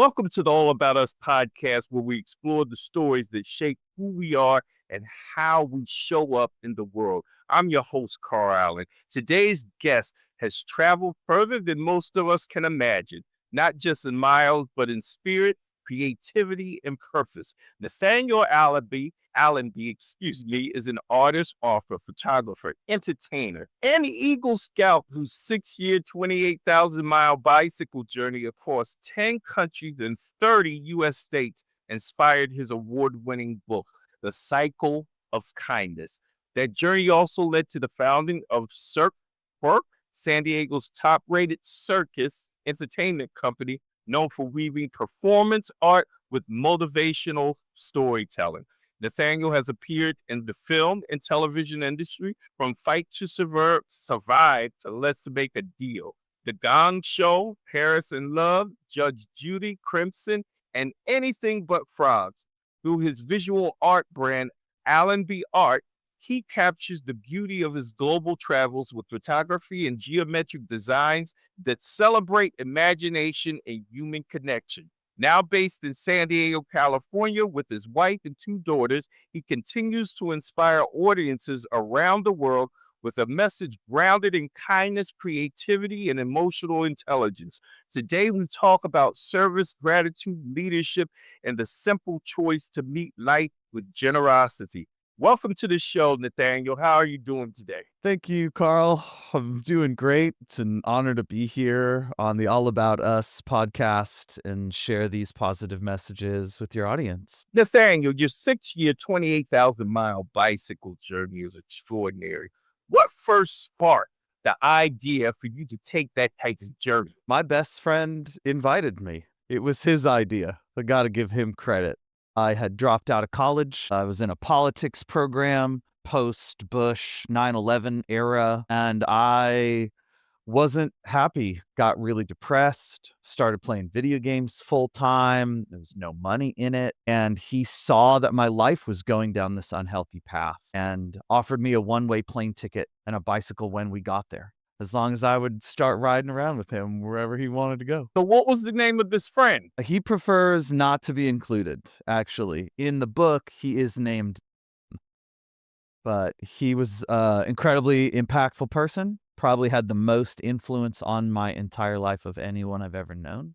Welcome to the All About Us podcast, where we explore the stories that shape who we are and how we show up in the world. I'm your host, Carl Allen. Today's guest has traveled further than most of us can imagine, not just in miles, but in spirit, creativity, and purpose. Nathaniel Allenby, is an artist, author, photographer, entertainer, and Eagle Scout whose 6 year, 28,000-mile bicycle journey across 10 countries and 30 U.S. states inspired his award-winning book, The Cycle of Kindness. That journey also led to the founding of Cirque, San Diego's top-rated circus entertainment company known for weaving performance art with motivational storytelling. Nathaniel has appeared in the film and television industry, from Fight to Survive to Let's Make a Deal, The Gong Show, Paris in Love, Judge Judy, Crimson, and Anything But Frogs. Through his visual art brand, Allenby Art, he captures the beauty of his global travels with photography and geometric designs that celebrate imagination and human connection. Now based in San Diego, California, with his wife and two daughters, he continues to inspire audiences around the world with a message grounded in kindness, creativity, and emotional intelligence. Today, we talk about service, gratitude, leadership, and the simple choice to meet life with generosity. Welcome to the show, Nathaniel. How are you doing today? Thank you, Carl. I'm doing great. It's an honor to be here on the All About Us podcast and share these positive messages with your audience. Nathaniel, your 6 year, 28,000-mile bicycle journey is extraordinary. What first sparked the idea for you to take that type of journey? My best friend invited me. It was his idea. I got to give him credit. I had dropped out of college. I was in a politics program post-Bush 9/11 era, and I wasn't happy, got really depressed, started playing video games full time. There was no money in it. And he saw that my life was going down this unhealthy path and offered me a one-way plane ticket and a bicycle when we got there, as long as I would start riding around with him wherever he wanted to go. So, what was the name of this friend? He prefers not to be included, actually. In the book, he is named, but he was an incredibly impactful person, probably had the most influence on my entire life of anyone I've ever known.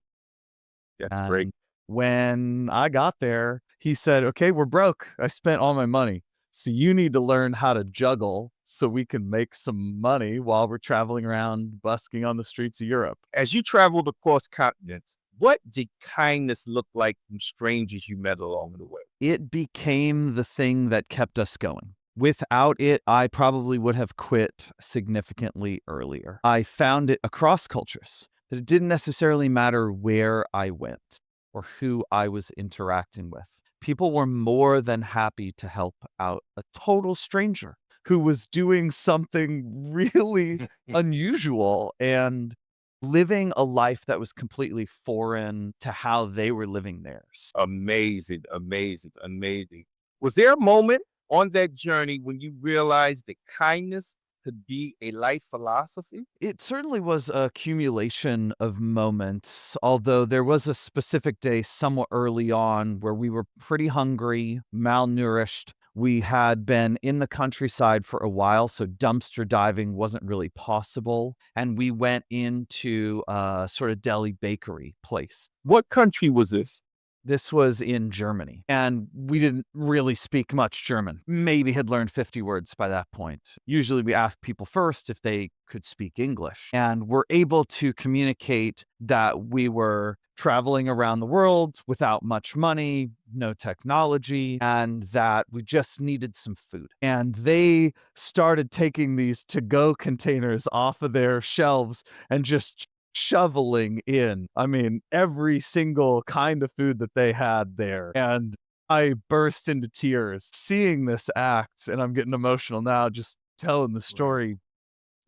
That's great. And when I got there, he said, "Okay, we're broke. I spent all my money. So you need to learn how to juggle so we can make some money while we're traveling around busking on the streets of Europe." As you traveled across continents, what did kindness look like from strangers you met along the way? It became the thing that kept us going. Without it, I probably would have quit significantly earlier. I found it across cultures that it didn't necessarily matter where I went or who I was interacting with. People were more than happy to help out a total stranger who was doing something really unusual and living a life that was completely foreign to how they were living theirs. Amazing, amazing, amazing. Was there a moment on that journey when you realized that kindness could be a life philosophy? It certainly was a accumulation of moments, although there was a specific day somewhat early on where we were pretty hungry, malnourished. We had been in the countryside for a while, so dumpster diving wasn't really possible. And we went into a sort of deli bakery place. What country was this? This was in Germany, and we didn't really speak much German. Maybe had learned 50 words by that point. Usually we ask people first if they could speak English, and we're able to communicate that we were traveling around the world without much money, no technology, and that we just needed some food. And they started taking these to-go containers off of their shelves and just shoveling in, I mean, every single kind of food that they had there. And I burst into tears seeing this act, and I'm getting emotional now just telling the story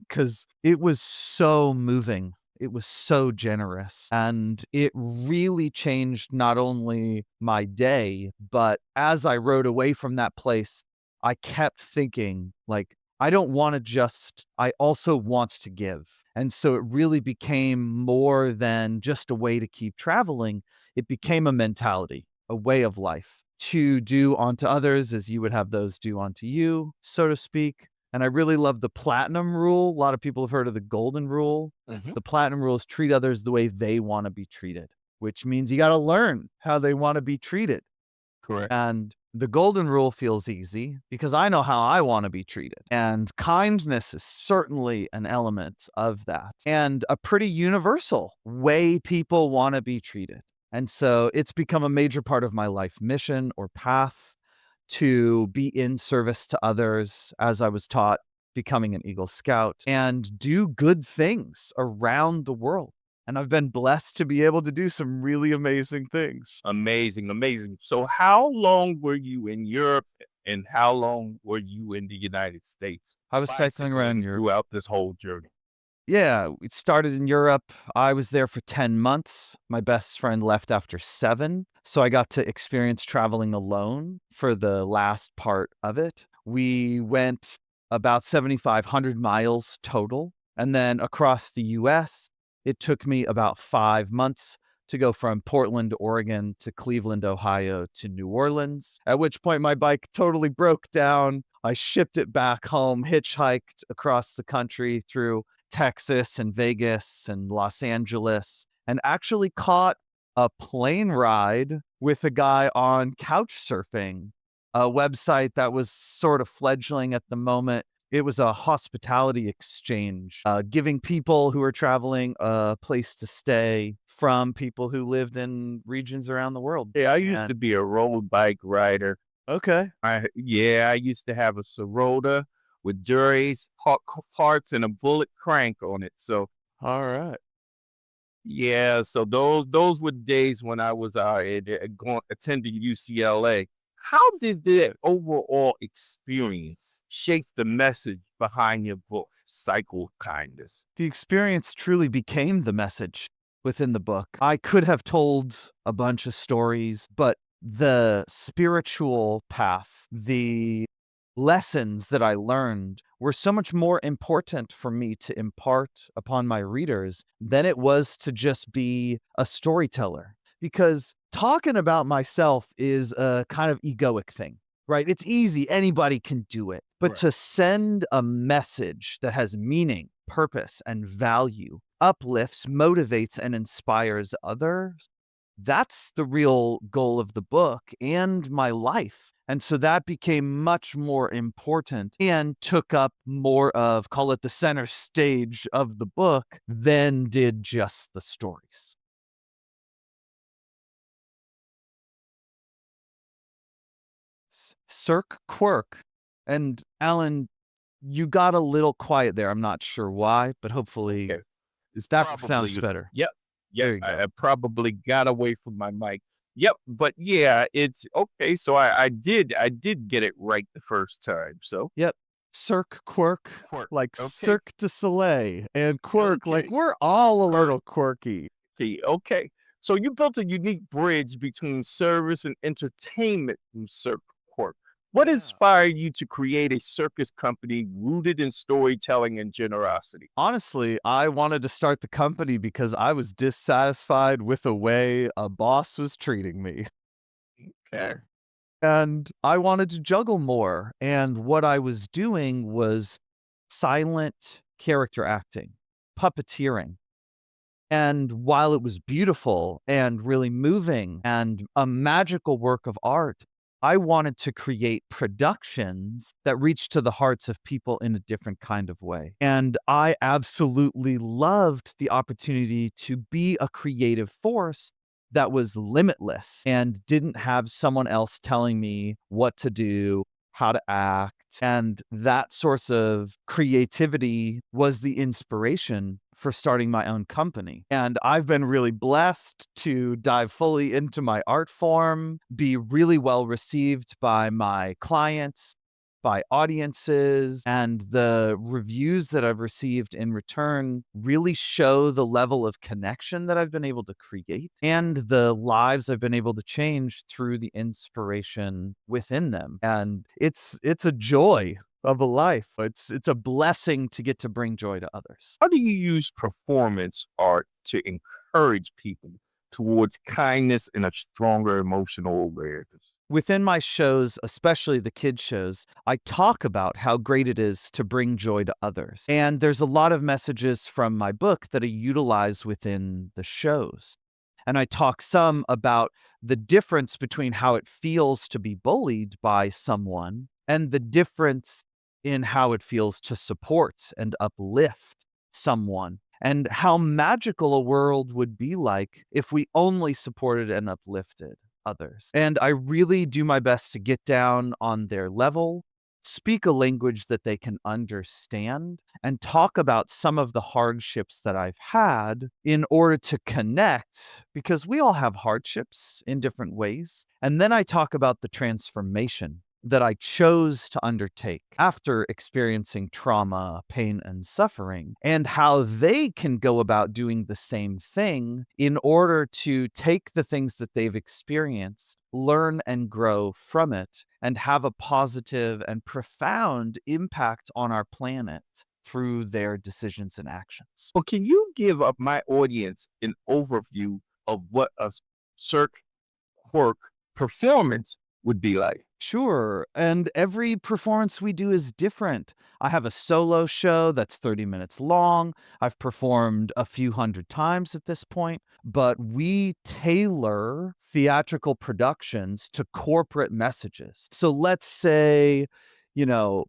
because it was so moving. It was so generous, and it really changed not only my day, but as I rode away from that place, I kept thinking, like, I don't want to just, I also want to give. And so it really became more than just a way to keep traveling. It became a mentality, a way of life to do unto others as you would have those do unto you, so to speak. And I really love the platinum rule. A lot of people have heard of the golden rule. Mhm. The platinum rule is treat others the way they want to be treated, which means you got to learn how they want to be treated. Correct. And the golden rule feels easy because I know how I want to be treated. And kindness is certainly an element of that and a pretty universal way people want to be treated. And so it's become a major part of my life mission or path to be in service to others, as I was taught becoming an Eagle Scout, and do good things around the world. And I've been blessed to be able to do some really amazing things. Amazing, amazing. So how long were you in Europe and how long were you in the United States I was cycling around bicycling Europe. throughout this whole journey? Yeah, it started in Europe. I was there for 10 months. My best friend left after 7. So I got to experience traveling alone for the last part of it. We went about 7,500 miles total. And then across the US, it took me about 5 months to go from Portland, Oregon to Cleveland, Ohio to New Orleans, at which point my bike totally broke down. I shipped it back home, hitchhiked across the country through Texas and Vegas and Los Angeles, and actually caught a plane ride with a guy on Couchsurfing, a website that was sort of fledgling at the moment. It was a hospitality exchange, giving people who are traveling a place to stay from people who lived in regions around the world. Yeah, I used And to be a road bike rider. okay. I used to have a Sorota with Dury's parts and a bullet crank on it. So All right. yeah, so those were days when I was going attending UCLA. How did the overall experience shape the message behind your book, Cycle Kindness? The experience truly became the message within the book. I could have told a bunch of stories, but the spiritual path, the lessons that I learned were so much more important for me to impart upon my readers than it was to just be a storyteller. Because talking about myself is a kind of egoic thing, right? It's easy, anybody can do it. But Right. to send a message that has meaning, purpose, and value, uplifts, motivates, and inspires others, that's the real goal of the book and my life. And so that became much more important and took up more of, call it the center stage of the book, than did just the stories. Cirque Quirk. And Alan, you got a little quiet there. I'm not sure why, but hopefully Okay. It's that sounds probably better. yep, yep. There you go. I probably got away from my mic. Yep, but yeah, it's okay. So I did get it right the first time. So Yep. Cirque Quirk, quirk. like Okay. Cirque du Soleil, and quirk, like Okay. we're all a Quirk. little quirky. Okay. So you built a unique bridge between service and entertainment through Cirque Corp. What Yeah. inspired you to create a circus company rooted in storytelling and generosity? Honestly, I wanted to start the company because I was dissatisfied with the way a boss was treating me. Okay. And I wanted to juggle more. And what I was doing was silent character acting, puppeteering. And while it was beautiful and really moving and a magical work of art, I wanted to create productions that reach to the hearts of people in a different kind of way. And I absolutely loved the opportunity to be a creative force that was limitless and didn't have someone else telling me what to do, how to act. And that source of creativity was the inspiration for starting my own company. And I've been really blessed to dive fully into my art form, be really well received by my clients, by audiences, and the reviews that I've received in return really show the level of connection that I've been able to create and the lives I've been able to change through the inspiration within them. And it's a joy. of a life. It's a blessing to get to bring joy to others. How do you use performance art to encourage people towards kindness and a stronger emotional awareness? Within my shows, especially the kids shows, I talk about how great it is to bring joy to others. And there's a lot of messages from my book that I utilize within the shows. And I talk some about the difference between how it feels to be bullied by someone and the difference in how it feels to support and uplift someone, and how magical a world would be like if we only supported and uplifted others. And I really do my best to get down on their level, speak a language that they can understand, and talk about some of the hardships that I've had in order to connect, because we all have hardships in different ways. And then I talk about the transformation that I chose to undertake after experiencing trauma, pain, and suffering, and how they can go about doing the same thing in order to take the things that they've experienced, learn and grow from it, and have a positive and profound impact on our planet through their decisions and actions. Well, can you give up my audience an overview of what a Cirque performance would be like? Sure. And every performance we do is different. I have a solo show that's 30 minutes long. I've performed a few hundred times at this point, but we tailor theatrical productions to corporate messages. So let's say, you know,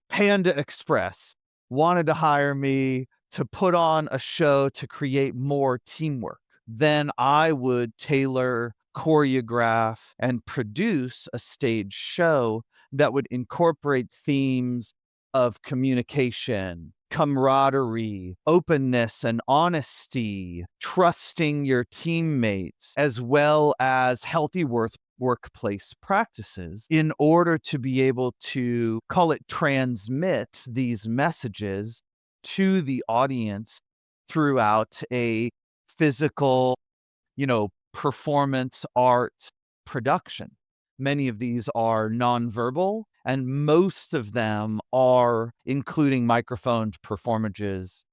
Panda Express wanted to hire me to put on a show to create more teamwork. Then I would tailor, choreograph, and produce a stage show that would incorporate themes of communication, camaraderie, openness and honesty, trusting your teammates, as well as healthy workplace practices in order to be able to call it transmit these messages to the audience throughout a physical, performance art production. Many of these are nonverbal, and most of them are including microphoned performers,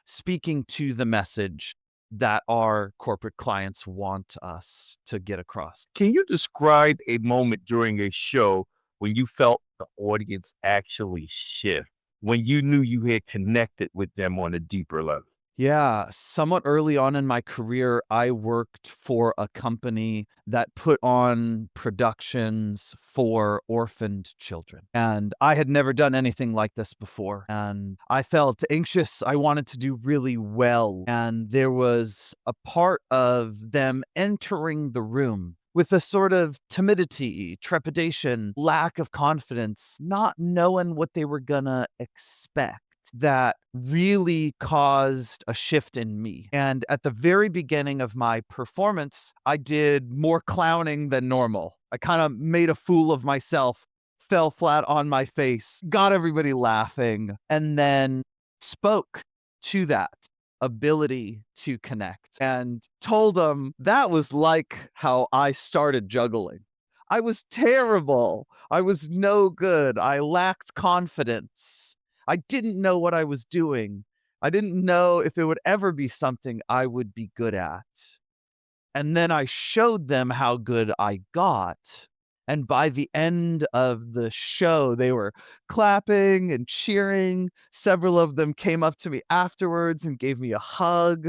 speaking to the message that our corporate clients want us to get across. Can you describe a moment during a show when you felt the audience actually shift, when you knew you had connected with them on a deeper level? Yeah, somewhat early on in my career, I worked for a company that put on productions for orphaned children. And I had never done anything like this before. And I felt anxious. I wanted to do really well. And there was a part of them entering the room with a sort of timidity, trepidation, lack of confidence, not knowing what they were gonna expect, that really caused a shift in me. And at the very beginning of my performance, I did more clowning than normal. I kind of made a fool of myself, fell flat on my face, got everybody laughing, and then spoke to that ability to connect and told them that was like how I started juggling. I was terrible. I was no good. I lacked confidence. I didn't know what I was doing. I didn't know if it would ever be something I would be good at. And then I showed them how good I got. And by the end of the show, they were clapping and cheering. Several of them came up to me afterwards and gave me a hug.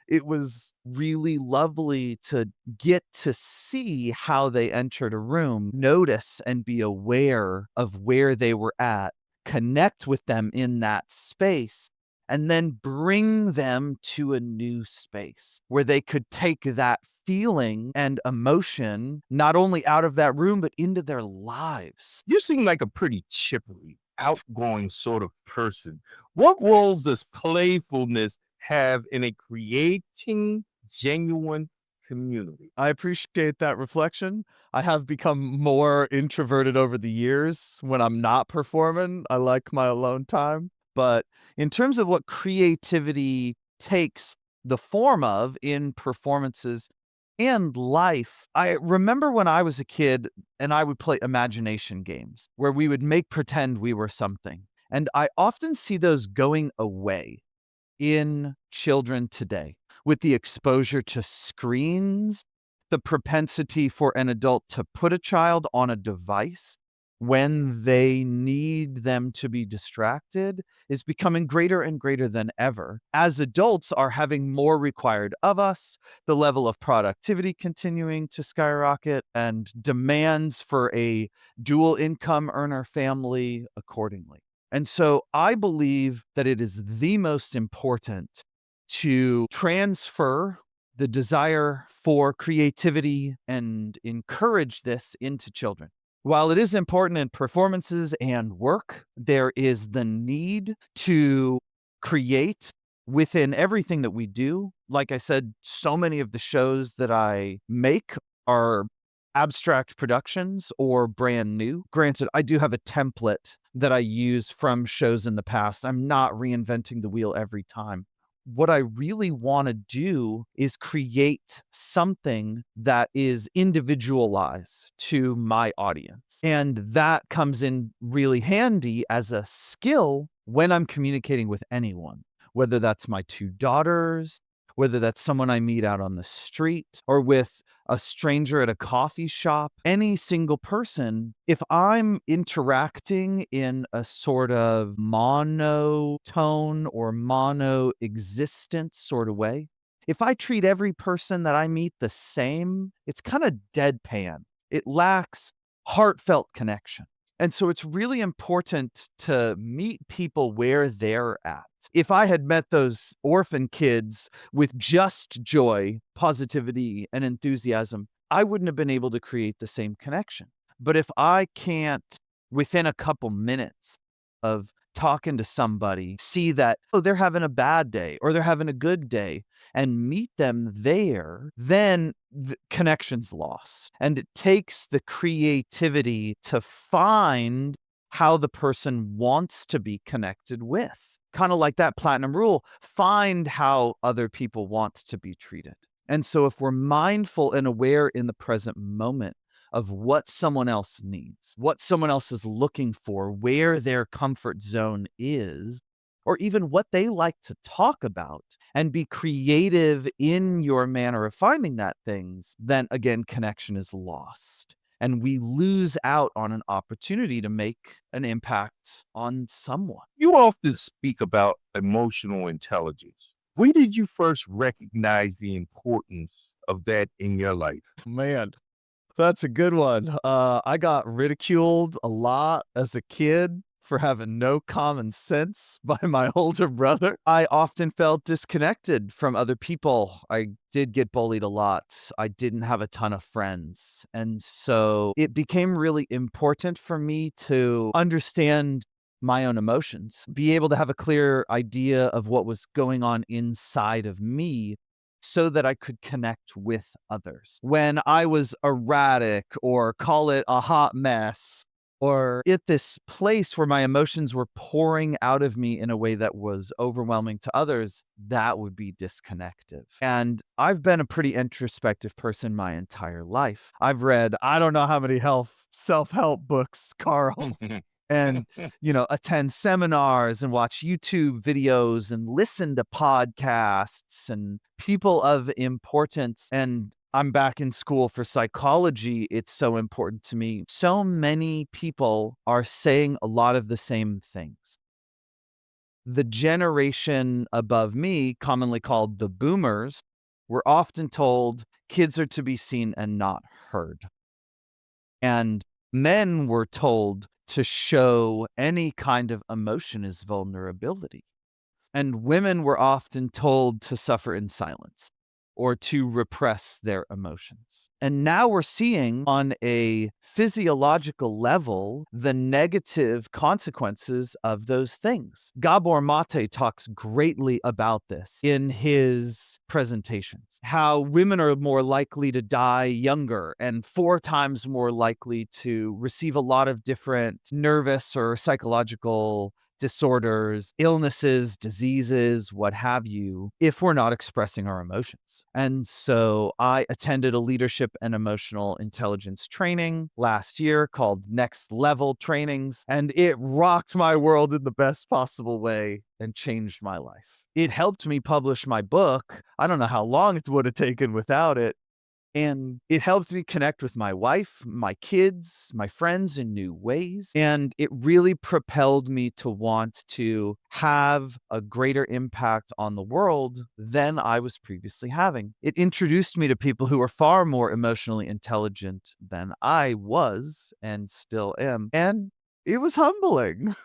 It was really lovely to get to see how they entered a room, notice and be aware of where they were at, connect with them in that space, and then bring them to a new space where they could take that feeling and emotion not only out of that room, but into their lives. You seem like a pretty chippery, outgoing sort of person. What roles does playfulness have in a creating genuine community? I appreciate that reflection. I have become more introverted over the years when I'm not performing. I like my alone time. But in terms of what creativity takes the form of in performances, and life. I remember when I was a kid and I would play imagination games where we would make pretend we were something. And I often see those going away in children today with the exposure to screens, the propensity for an adult to put a child on a device when they need them to be distracted is becoming greater and greater than ever. As adults are having more required of us, the level of productivity continuing to skyrocket, and demands for a dual income earner family accordingly. And so I believe that it is the most important to transfer the desire for creativity and encourage this into children. While it is important in performances and work, there is the need to create within everything that we do. Like I said, so many of the shows that I make are abstract productions or brand new. Granted, I do have a template that I use from shows in the past. I'm not reinventing the wheel every time. What I really want to do is create something that is individualized to my audience. And that comes in really handy as a skill when I'm communicating with anyone, whether that's my two daughters, whether that's someone I meet out on the street, or with a stranger at a coffee shop, any single person. If I'm interacting in a sort of monotone or mono existence sort of way, if I treat every person that I meet the same, it's kind of deadpan. It lacks heartfelt connection. And so it's really important to meet people where they're at. If I had met those orphan kids with just joy, positivity, and enthusiasm, I wouldn't have been able to create the same connection. But if I can't, within a couple minutes of talking to somebody, see that, oh, they're having a bad day or they're having a good day, and meet them there, then the connection's lost. And it takes the creativity to find how the person wants to be connected with. Kind of like that platinum rule, find how other people want to be treated. And so if we're mindful and aware in the present moment of what someone else needs, what someone else is looking for, where their comfort zone is, or even what they like to talk about, and be creative in your manner of finding that things, then again, connection is lost. And we lose out on an opportunity to make an impact on someone. You often speak about emotional intelligence. When did you first recognize the importance of that in your life? Man, that's a good one. I got ridiculed a lot as a kid for having no common sense by my older brother. I often felt disconnected from other people. I did get bullied a lot. I didn't have a ton of friends. And so it became really important for me to understand my own emotions, be able to have a clear idea of what was going on inside of me so that I could connect with others. When I was erratic, or call it a hot mess, or at this place where my emotions were pouring out of me in a way that was overwhelming to others, that would be disconnective. And I've been a pretty introspective person my entire life. I've read, I don't know how many self-help books, Carl, and attend seminars and watch YouTube videos and listen to podcasts and people of importance. And I'm back in school for psychology. It's so important to me. So many people are saying a lot of the same things. The generation above me, commonly called the boomers, were often told kids are to be seen and not heard. And men were told to show any kind of emotion is vulnerability. And women were often told to suffer in silence or to repress their emotions. And now we're seeing on a physiological level the negative consequences of those things. Gabor Mate talks greatly about this in his presentations, how women are more likely to die younger and 4 times more likely to receive a lot of different nervous or psychological disorders, illnesses, diseases, what have you, if we're not expressing our emotions. And so I attended a leadership and emotional intelligence training last year called Next Level Trainings, and it rocked my world in the best possible way and changed my life. It helped me publish my book. I don't know how long it would have taken without it. And it helped me connect with my wife, my kids, my friends in new ways. And it really propelled me to want to have a greater impact on the world than I was previously having. It introduced me to people who are far more emotionally intelligent than I was and still am. And it was humbling.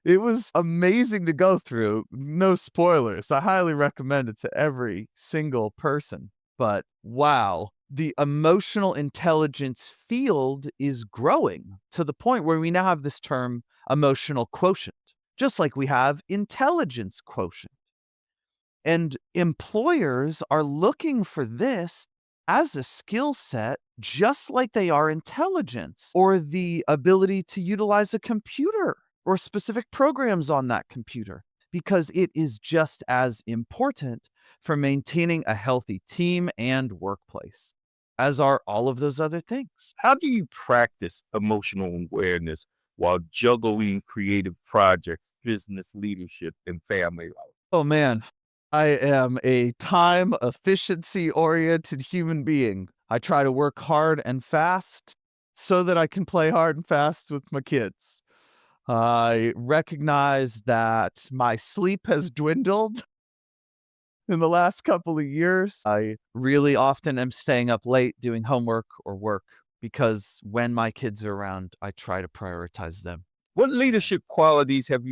It was amazing to go through. No spoilers. I highly recommend it to every single person. But wow, the emotional intelligence field is growing to the point where we now have this term emotional quotient, just like we have intelligence quotient. And employers are looking for this as a skill set, just like they are intelligence or the ability to utilize a computer or specific programs on that computer, because it is just as important for maintaining a healthy team and workplace, as are all of those other things. How do you practice emotional awareness while juggling creative projects, business leadership, and family life? Oh man, I am a time efficiency oriented human being. I try to work hard and fast so that I can play hard and fast with my kids. I recognize that my sleep has dwindled in the last couple of years. I really often am staying up late doing homework or work because when my kids are around, I try to prioritize them. What And leadership qualities have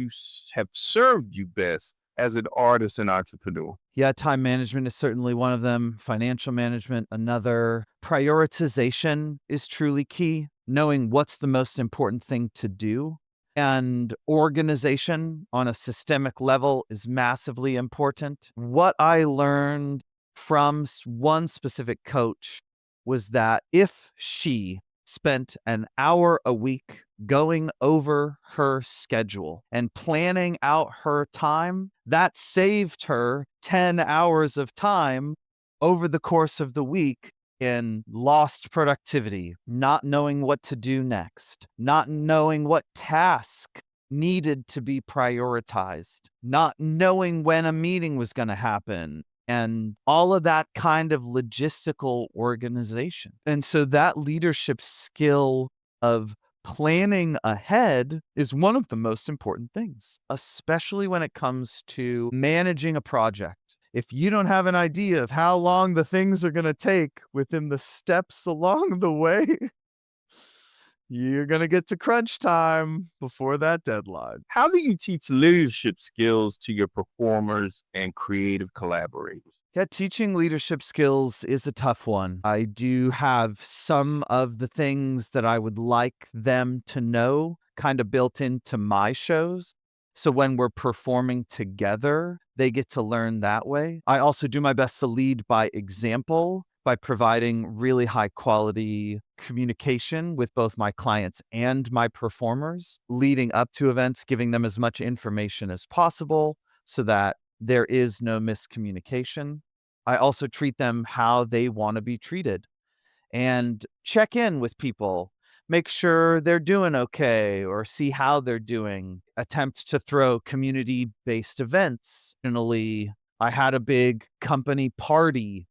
served you best as an artist and entrepreneur? yeah, time management is certainly one of them. Financial management, another. Prioritization is truly key. Knowing what's the most important thing to do. And organization on a systemic level is massively important. What I learned from one specific coach was that if she spent an hour a week going over her schedule and planning out her time, that saved her 10 hours of time over the course of the week in lost productivity, not knowing what to do next, not knowing what task needed to be prioritized, not knowing when a meeting was going to happen, and all of that kind of logistical organization. And so that leadership skill of planning ahead is one of the most important things, especially when it comes to managing a project. If you don't have an idea of how long the things are going to take within the steps along the way, you're going to get to crunch time before that deadline. How do you teach leadership skills to your performers and creative collaborators? Yeah, teaching leadership skills is a tough one. I do have some of the things that I would like them to know kind of built into my shows. So when we're performing together, they get to learn that way. I also do my best to lead by example by providing really high quality communication with both my clients and my performers, leading up to events, giving them as much information as possible so that there is no miscommunication. I also treat them how they want to be treated and check in with people, make sure they're doing okay or see how they're doing. Attempt to throw community based events. Finally, I had a big company party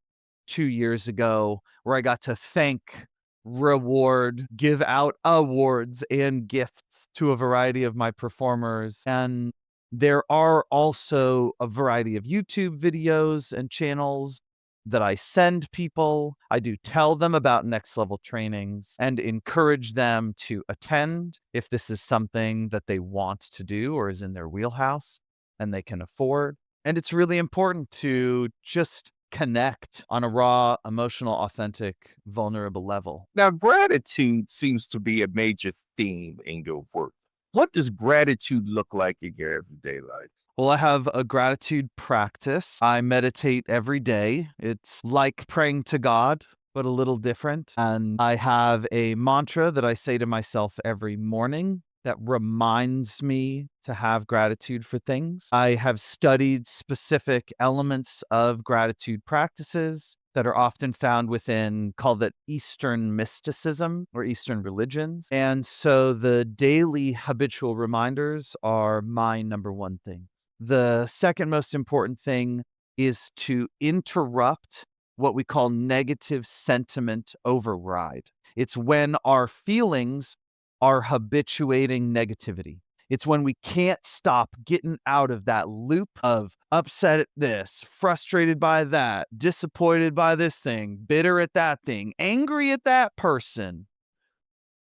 2 years ago where I got to thank, reward, give out awards and gifts to a variety of my performers. And there are also a variety of YouTube videos and channels that I send people. I do tell them about next level trainings and encourage them to attend if this is something that they want to do or is in their wheelhouse and they can afford. And it's really important to just connect on a raw, emotional, authentic, vulnerable level. Now, gratitude seems to be a major theme in your work. What does gratitude look like in your everyday life? Well, I have a gratitude practice. I meditate every day. It's like praying to God, but a little different. And I have a mantra that I say to myself every morning that reminds me to have gratitude for things. I have studied specific elements of gratitude practices that are often found within, called it Eastern mysticism or Eastern religions. And so the daily habitual reminders are my number one thing. The second most important thing is to interrupt what we call negative sentiment override. It's when our feelings are habituating negativity. It's when we can't stop getting out of that loop of upset at this, frustrated by that, disappointed by this thing, bitter at that thing, angry at that person.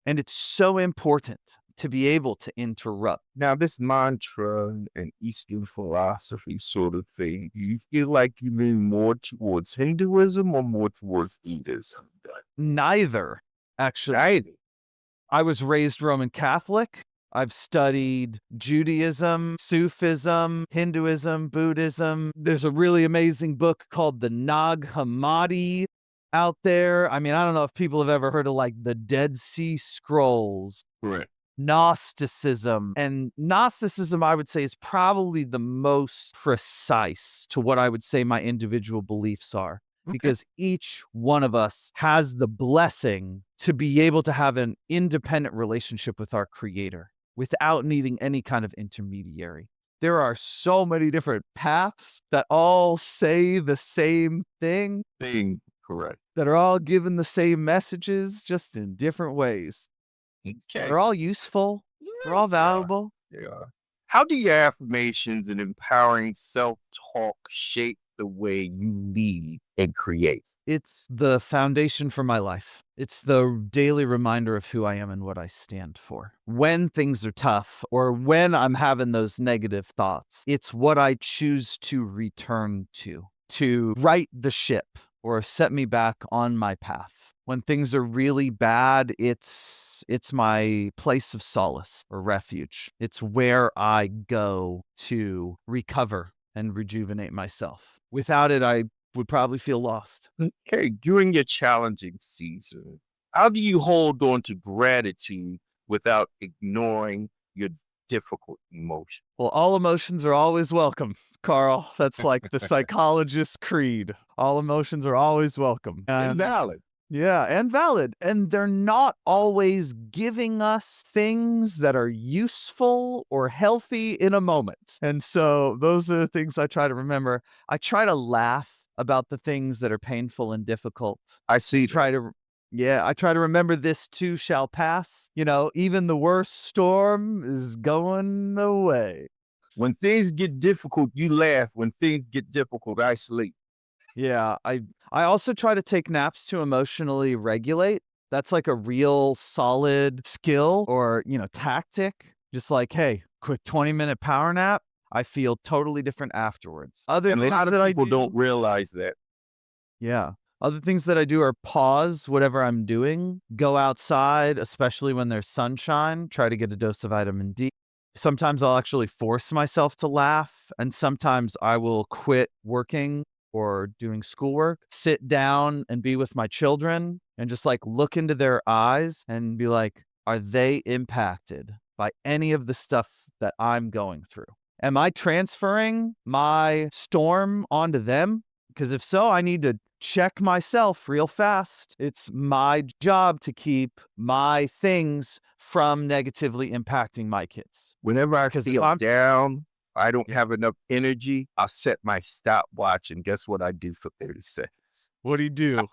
And it's so important to be able to interrupt. Now, this mantra and Eastern philosophy sort of thing, do you feel like you lean more towards Hinduism or more towards Buddhism? Neither, actually. Neither. I was raised Roman Catholic. I've studied Judaism, Sufism, Hinduism, Buddhism. There's a really amazing book called the Nag Hammadi out there. I mean, I don't know if people have ever heard of like the Dead Sea Scrolls, Correct. Gnosticism. And Gnosticism, I would say, is probably the most precise to what I would say my individual beliefs are. Okay. Because each one of us has the blessing to be able to have an independent relationship with our creator without needing any kind of intermediary. There are so many different paths that all say the same thing, Thing, correct. that are all given the same messages, just in different ways. Okay. They're all useful. They're all They are. valuable. They are. How do your affirmations and empowering self-talk shape the way you lead and create? It's the foundation for my life. It's the daily reminder of who I am and what I stand for. When things are tough or when I'm having those negative thoughts, it's what I choose to return to right the ship or set me back on my path. When things are really bad, it's my place of solace or refuge. It's where I go to recover and rejuvenate myself. Without it, I would probably feel lost. Okay, during your challenging season, how do you hold on to gratitude without ignoring your difficult emotion? Well, all emotions are always welcome, Carl. That's like the psychologist's creed. All emotions are always welcome. And valid. Yeah, and valid. And they're not always giving us things that are useful or healthy in a moment. And so those are the things I try to remember. I try to laugh about the things that are painful and difficult. I see that. I try to remember this too shall pass. You know, even the worst storm is going away. When things get difficult, you laugh. When things get difficult, I sleep. Yeah, I also try to take naps to emotionally regulate. That's like a real solid skill or, tactic. Just like, hey, quick 20-minute power nap. I feel totally different afterwards. Other And a things lot of that I people do, don't realize that. yeah. Other things that I do are pause whatever I'm doing, go outside, especially when there's sunshine, try to get a dose of vitamin D. Sometimes I'll actually force myself to laugh, and sometimes I will quit working or doing schoolwork, sit down and be with my children and just like look into their eyes and be like, are they impacted by any of the stuff that I'm going through? Am I transferring my storm onto them? Because if so, I need to check myself real fast. It's my job to keep my things from negatively impacting my kids. Whenever I Because if feel I'm down, I don't have enough energy, I'll set my stopwatch and guess what I do for 30 seconds? What do you do?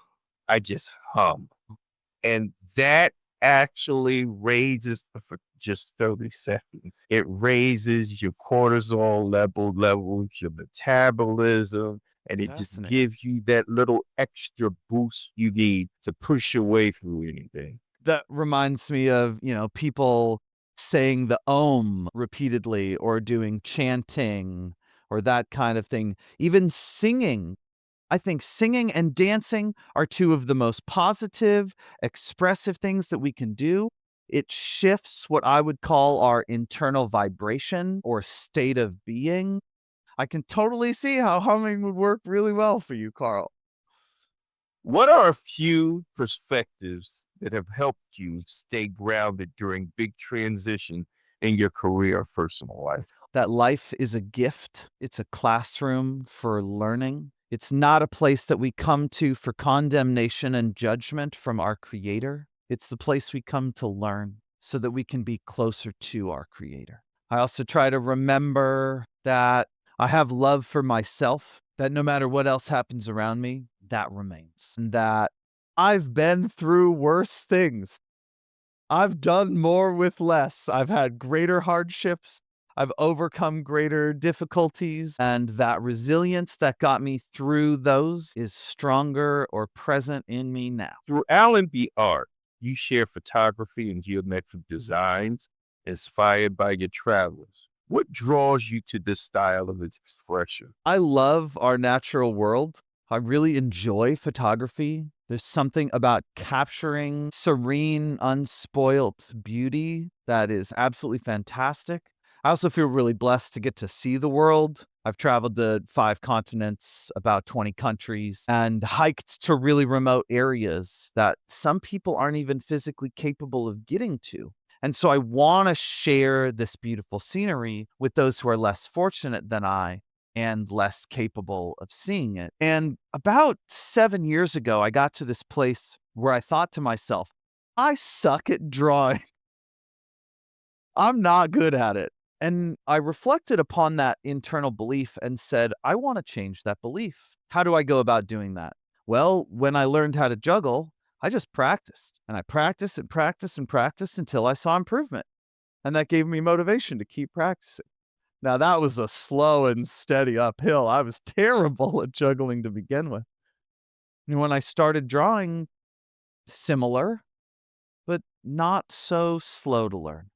I just hum. And that actually raises for just 30 seconds. It raises your cortisol levels, your metabolism, and it just Fascinating. gives you that little extra boost you need to push your way through anything. That reminds me of, people saying the Om repeatedly or doing chanting or that kind of thing. Even singing. I think singing and dancing are two of the most positive, expressive things that we can do. It shifts what I would call our internal vibration or state of being. I can totally see how humming would work really well for you, Carl. What are a few perspectives that have helped you stay grounded during big transition in your career or personal life? That life is a gift. It's a classroom for learning. It's not a place that we come to for condemnation and judgment from our Creator. It's the place we come to learn so that we can be closer to our Creator. I also try to remember that I have love for myself, that no matter what else happens around me, that remains. And that I've been through worse things. I've done more with less. I've had greater hardships. I've overcome greater difficulties, and that resilience that got me through those is stronger or present in me now. Through Allenby art, you share photography and geometric designs inspired by your travels. What draws you to this style of expression? I love our natural world. I really enjoy photography. There's something about capturing serene, unspoilt beauty that is absolutely fantastic. I also feel really blessed to get to see the world. I've traveled to 5 continents, about 20 countries, and hiked to really remote areas that some people aren't even physically capable of getting to. And so I want to share this beautiful scenery with those who are less fortunate than I and less capable of seeing it. And about 7 years ago, I got to this place where I thought to myself, I suck at drawing. I'm not good at it. And I reflected upon that internal belief and said, I want to change that belief. How do I go about doing that? Well, when I learned how to juggle, I just practiced and I practiced and practiced and practiced until I saw improvement. And that gave me motivation to keep practicing. Now, that was a slow and steady uphill. I was terrible at juggling to begin with. And when I started drawing, similar, but not so slow to learn.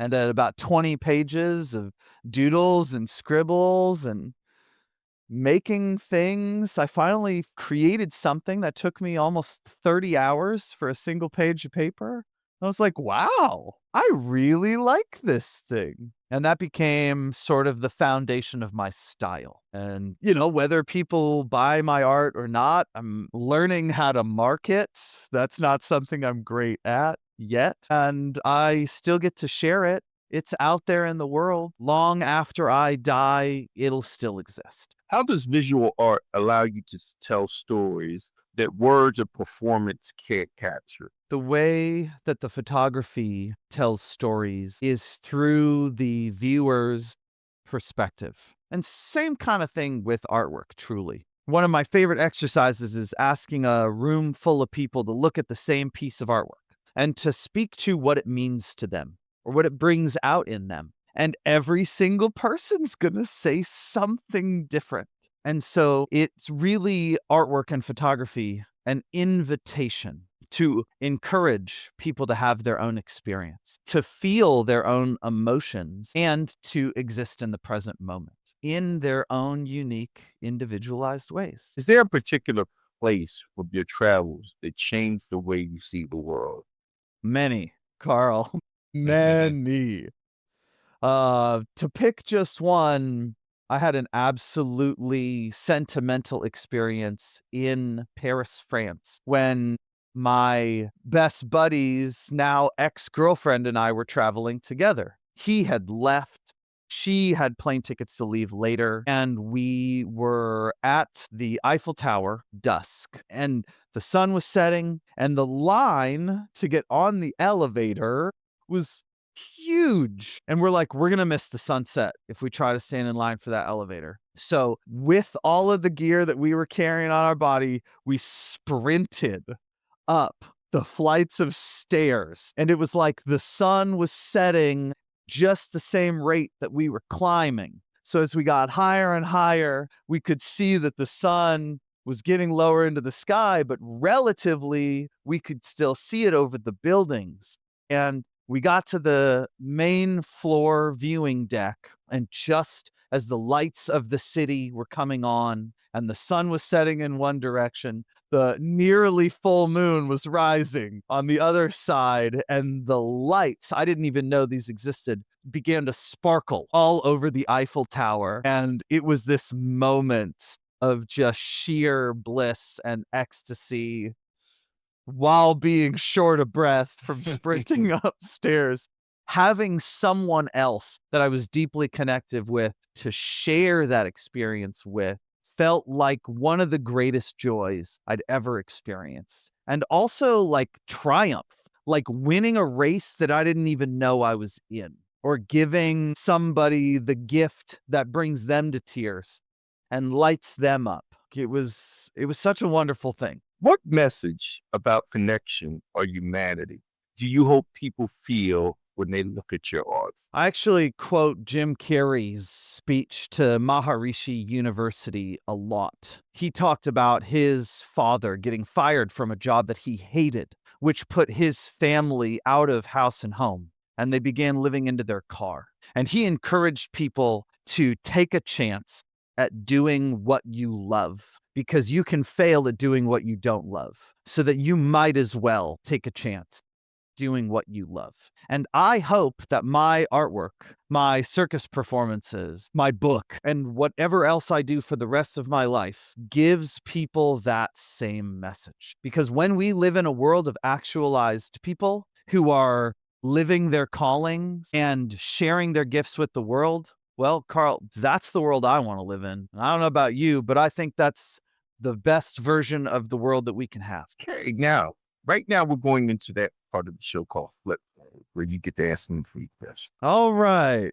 And at about 20 pages of doodles and scribbles and making things, I finally created something that took me almost 30 hours for a single page of paper. I was like, wow, I really like this thing. And that became sort of the foundation of my style. And, whether people buy my art or not, I'm learning how to market. That's not something I'm great at yet. And I still get to share it. It's out there in the world. Long after I die, it'll still exist. How does visual art allow you to tell stories that words or performance can't capture? The way that the photography tells stories is through the viewer's perspective. And same kind of thing with artwork, truly. One of my favorite exercises is asking a room full of people to look at the same piece of artwork and to speak to what it means to them or what it brings out in them. And every single person's going to say something different. And so it's really artwork and photography, an invitation to encourage people to have their own experience, to feel their own emotions, and to exist in the present moment in their own unique, individualized ways. Is there a particular place with your travels that changed the way you see the world? Many, Carl, many. To pick just one, I had an absolutely sentimental experience in Paris, France, when my best buddy's now ex-girlfriend and I were traveling together. He had left. She had plane tickets to leave later, and we were at the Eiffel Tower, dusk, and the sun was setting, and the line to get on the elevator was huge. And we're like, we're going to miss the sunset if we try to stand in line for that elevator. So, with all of the gear that we were carrying on our body, we sprinted up the flights of stairs. And it was like the sun was setting just the same rate that we were climbing. So, as we got higher and higher, we could see that the sun was getting lower into the sky, but relatively, we could still see it over the buildings. And we got to the main floor viewing deck, and just as the lights of the city were coming on and the sun was setting in one direction, the nearly full moon was rising on the other side, and the lights, I didn't even know these existed, began to sparkle all over the Eiffel Tower. And it was this moment of just sheer bliss and ecstasy while being short of breath from sprinting upstairs. having someone else that I was deeply connected with to share that experience with felt like one of the greatest joys I'd ever experienced. And also like triumph, like winning a race that I didn't even know I was in, or giving somebody the gift that brings them to tears and lights them up. It was such a wonderful thing. What message about connection or humanity do you hope people feel when they look at your art? I actually quote Jim Carrey's speech to Maharishi University a lot. He talked about his father getting fired from a job that he hated, which put his family out of house and home, and they began living into their car. And he encouraged people to take a chance at doing what you love, because you can fail at doing what you don't love, so that you might as well take a chance doing what you love. And I hope that my artwork, my circus performances, my book, and whatever else I do for the rest of my life gives people that same message. Because when we live in a world of actualized people who are living their callings and sharing their gifts with the world, well, Carl, that's the world I want to live in. And I don't know about you, but I think that's the best version of the world that we can have. Okay, now, right now we're going into that part of the show called Flip, where you get to ask them free questions. All right.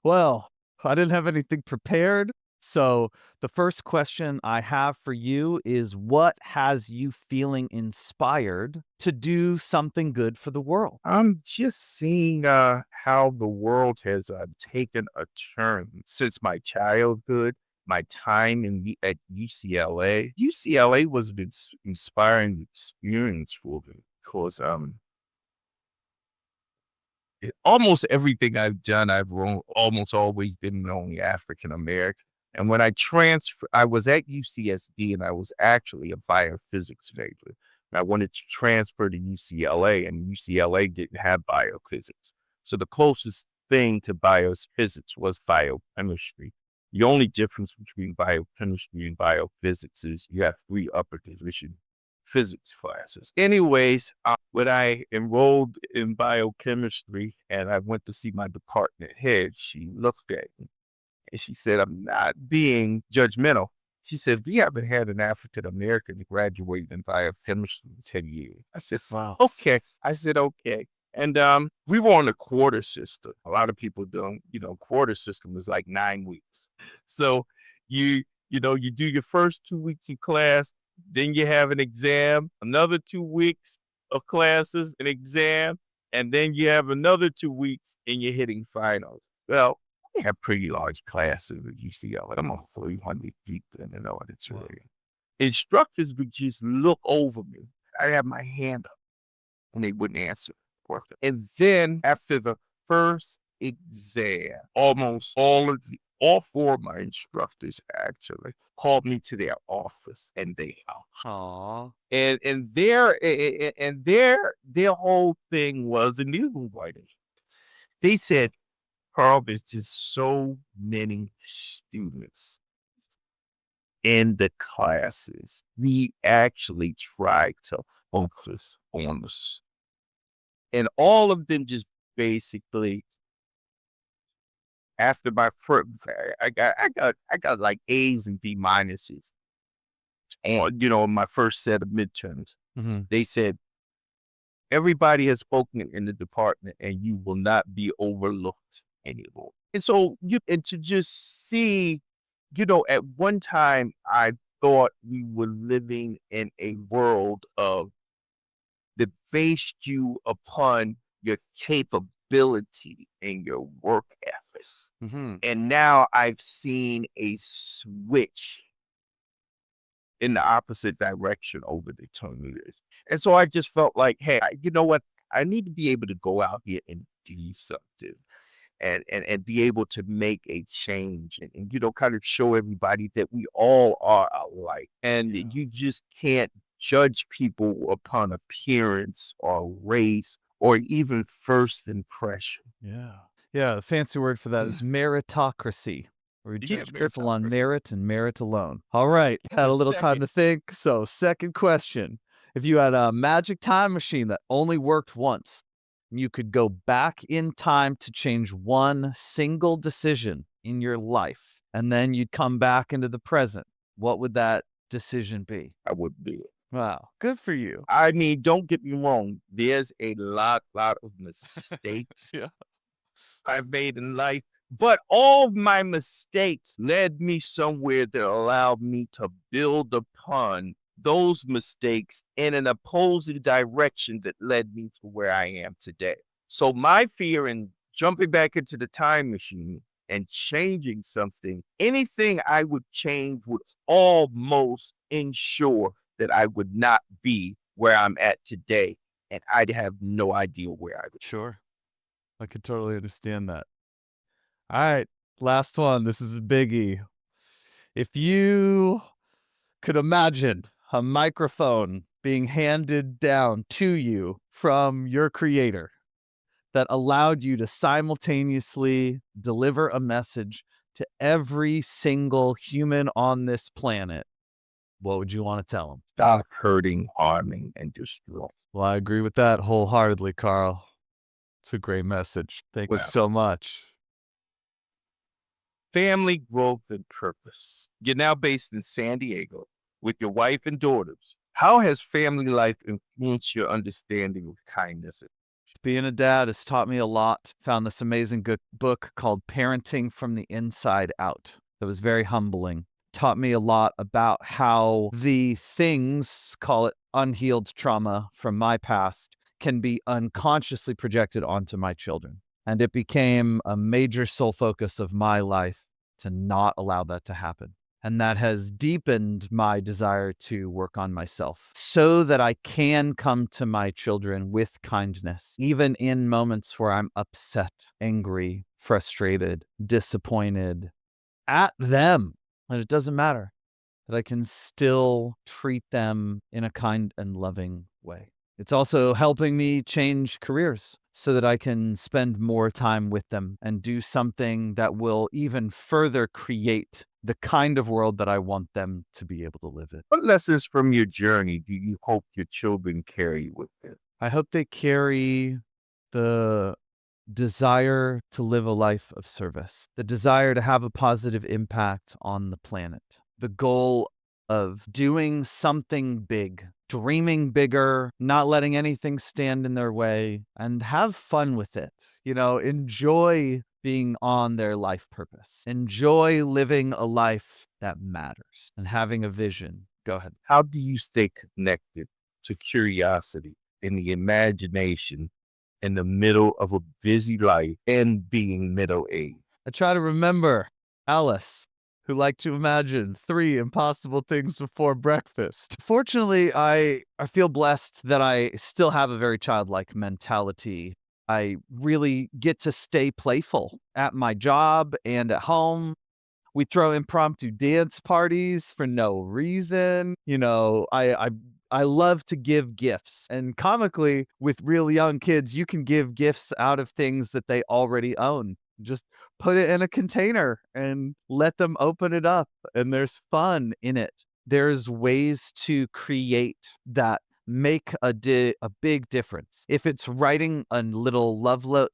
Well, I didn't have anything prepared. So the first question I have for you is, what has you feeling inspired to do something good for the world? I'm just seeing how the world has taken a turn since my childhood, my time at UCLA. UCLA was an inspiring experience for me because almost everything I've done, almost always been the only African American. And when I was at UCSD and I was actually a biophysics major. And I wanted to transfer to UCLA, and UCLA didn't have biophysics. So the closest thing to biophysics was biochemistry. The only difference between biochemistry and biophysics is you have 3 upper division physics classes. Anyways, when I enrolled in biochemistry and I went to see my department head, she looked at me and she said, "I'm not being judgmental." She said, "We haven't had an African American graduate in biochemistry in 10 years." I said, Wow. "Okay." I said, "Okay." And we were on the quarter system. A lot of people don't, quarter system is like 9 weeks. So you do your first 2 weeks in class, then you have an exam, another 2 weeks of classes, an exam, and then you have another 2 weeks and you're hitting finals. Well, we have pretty large classes at UCLA. I'm on 300 people in the auditorium. Instructors would just look over me. I have my hand up and they wouldn't answer. And then after the first exam, all 4 of my instructors actually called me to their office and they Aw. their whole thing was, and these were white. They said, "Carl, there's just so many students in the classes. We actually tried to focus on this." And all of them just basically, after my first, I got like A's and B minuses on, my first set of midterms. Mhm. They said, "Everybody has spoken in the department and you will not be overlooked anymore." And so and to just see, at one time I thought we were living in a world of that based you upon your capability and your work ethic. Mhm. And now I've seen a switch in the opposite direction over the 10 years. And so I just felt like, hey, you know what? I need to be able to go out here and do something and be able to make a change and kind of show everybody that we all are alike. And Yeah. you just can't judge people upon appearance or race or even first impression. Yeah. Yeah, the fancy word for that is meritocracy, where we Yeah, judge people on meritocracy. merit and merit alone. All right, had a little time Second, to think. So, second question. If you had a magic time machine that only worked once, you could go back in time to change one single decision in your life, and then you'd come back into the present, what would that decision be? I would do it. Wow, good for you. I mean, don't get me wrong. There's a lot of mistakes Yeah. I've made in life, but all of my mistakes led me somewhere that allowed me to build upon those mistakes in an opposing direction that led me to where I am today. So my fear in jumping back into the time machine and changing something, anything I would change would almost ensure that I would not be where I'm at today. And I'd have no idea where I would. Sure. I could totally understand that. All right, last one. This is a biggie. If you could imagine a microphone being handed down to you from your creator that allowed you to simultaneously deliver a message to every single human on this planet, what would you want to tell them? Stop hurting, harming, and destroying. Well, I agree with that wholeheartedly, Carl. It's a great message. Thank you Well, so much. family growth and purpose. You're now based in San Diego with your wife and daughters. How has family life influenced your understanding of kindness? Being a dad has taught me a lot. Found this amazing good book called Parenting from the Inside Out. That was very humbling. Taught me a lot about how the things, call it unhealed trauma from my past, can be unconsciously projected onto my children. And it became a major sole focus of my life to not allow that to happen. And that has deepened my desire to work on myself so that I can come to my children with kindness, even in moments where I'm upset, angry, frustrated, disappointed at them. And it doesn't matter, that I can still treat them in a kind and loving way. It's also helping me change careers so that I can spend more time with them and do something that will even further create the kind of world that I want them to be able to live in. What lessons from your journey do you hope your children carry with them? I hope they carry the desire to live a life of service, the desire to have a positive impact on the planet, the goal of doing something big, dreaming bigger, not letting anything stand in their way, and have fun with it. Enjoy being on their life purpose, enjoy living a life that matters and having a vision. Go ahead. How do you stay connected to curiosity and the imagination in the middle of a busy life and being middle aged? I try to remember Alice, who liked to imagine 3 impossible things before breakfast. Fortunately, I feel blessed that I still have a very childlike mentality. I really get to stay playful at my job and at home. We throw impromptu dance parties for no reason. I love to give gifts. And comically, with real young kids, you can give gifts out of things that they already own. Just put it in a container and let them open it up. And there's fun in it. There's ways to create that make a big difference. If it's writing a little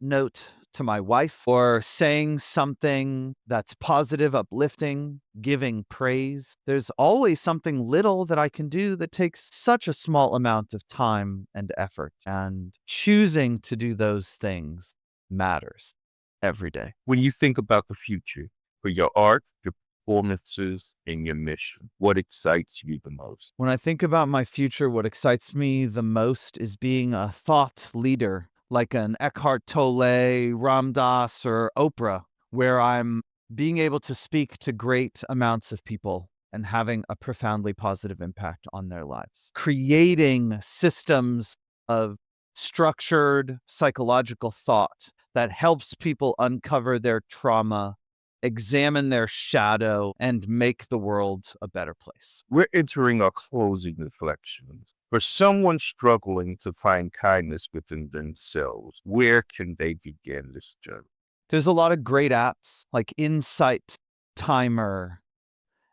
note to my wife or saying something that's positive, uplifting, giving praise, there's always something little that I can do that takes such a small amount of time and effort. And choosing to do those things matters every day. When you think about the future for your art, your performances, and your mission, what excites you the most? When I think about my future, what excites me the most is being a thought leader like an Eckhart Tolle, Ram Dass, or Oprah, where I'm being able to speak to great amounts of people and having a profoundly positive impact on their lives. Creating systems of structured psychological thought that helps people uncover their trauma, examine their shadow, and make the world a better place. We're entering our closing reflections. For someone struggling to find kindness within themselves, where can they begin this journey? There's a lot of great apps like Insight Timer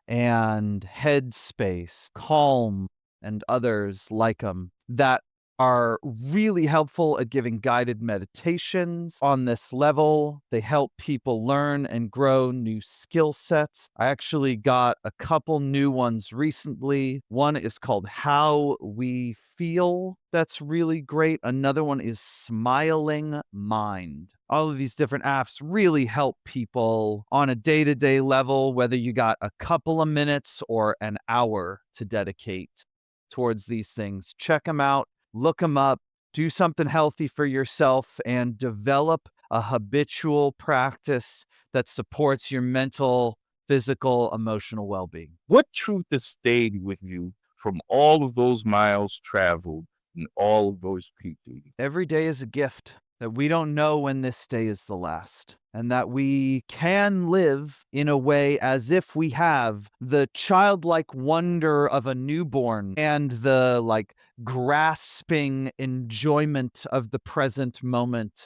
and Headspace, Calm, and others like them that are really helpful at giving guided meditations on this level. They help people learn and grow new skill sets. I actually got a couple new ones recently. One is called How We Feel. That's really great. Another one is Smiling Mind. All of these different apps really help people on a day-to-day level, whether you got a couple of minutes or an hour to dedicate towards these things. Check them out. Look them up, do something healthy for yourself, and develop a habitual practice that supports your mental, physical, emotional well being. What truth has stayed with you from all of those miles traveled and all of those people? Every day is a gift, that we don't know when this day is the last, and that we can live in a way as if we have the childlike wonder of a newborn and the grasping enjoyment of the present moment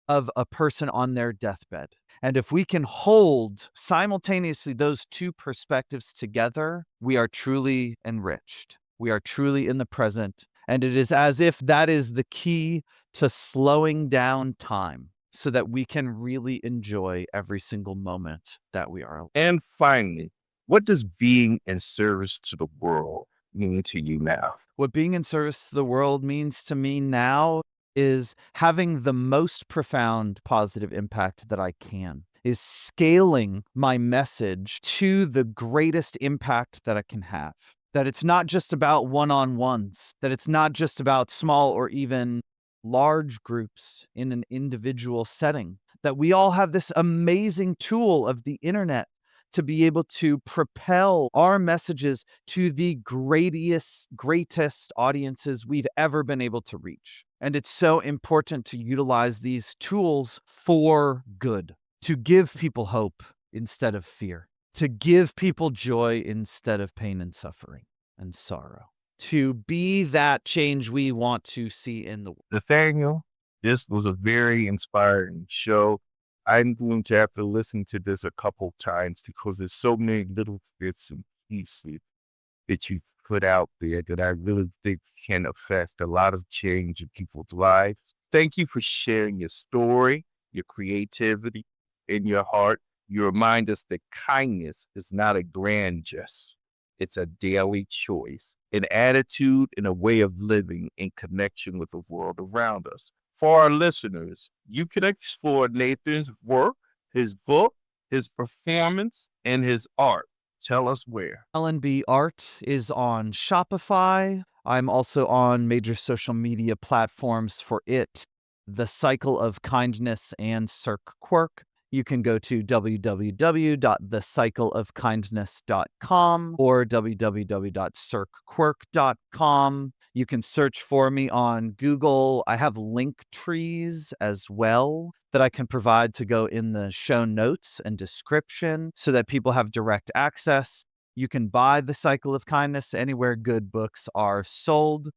of a person on their deathbed. And if we can hold simultaneously those two perspectives together, we are truly enriched. We are truly in the present. And it is as if that is the key to slowing down time so that we can really enjoy every single moment that we are alive. And finally, what does being in service to the world mean to you now? What being in service to the world means to me now is having the most profound positive impact that I can, is scaling my message to the greatest impact that I can have. That it's not just about one-on-ones, that it's not just about small or even large groups in an individual setting, that we all have this amazing tool of the internet to be able to propel our messages to the greatest audiences we've ever been able to reach. And it's so important to utilize these tools for good, to give people hope instead of fear, to give people joy instead of pain and suffering and sorrow, to be that change we want to see in the world. Nathaniel, this was a very inspiring show. I'm going to have to listen to this a couple times because there's so many little bits and pieces that you put out there that I really think can affect a lot of change in people's lives. Thank you for sharing your story, your creativity, and your heart. You remind us that kindness is not a grand gesture. It's a daily choice, an attitude, and a way of living in connection with the world around us. For our listeners, you can explore Nathan's work, his book, his performance, and his art. Tell us where. Allenby Art is on Shopify. I'm also on major social media platforms for it, The Cycle of Kindness, and Cirque Quirk. You can go to www.thecycleofkindness.com or www.cirquequirk.com. You can search for me on Google. I have link trees as well that I can provide to go in the show notes and description so that people have direct access. You can buy The Cycle of Kindness anywhere good books are sold.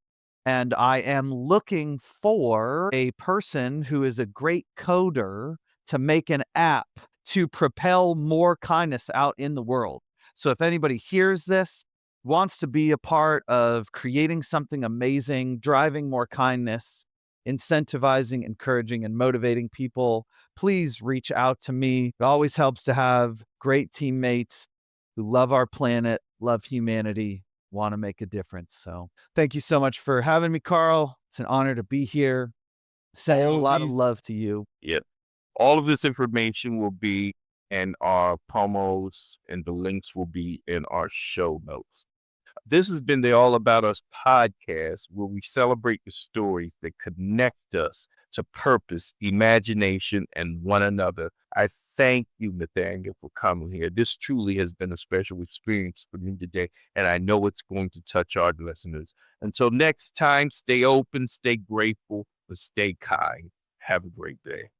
And I am looking for a person who is a great coder to make an app to propel more kindness out in the world. So if anybody hears this, wants to be a part of creating something amazing, driving more kindness, incentivizing, encouraging, and motivating people, please reach out to me. It always helps to have great teammates who love our planet, love humanity, want to make a difference. So thank you so much for having me, Carl. It's an honor to be here. Say a lot of love to you. Yep. All of this information will be in our promos and the links will be in our show notes. This has been the All About Us podcast, where we celebrate the stories that connect us to purpose, imagination, and one another. I thank you, Nathaniel, for coming here. This truly has been a special experience for me today, and I know it's going to touch our listeners. Until next time, stay open, stay grateful, but stay kind. Have a great day.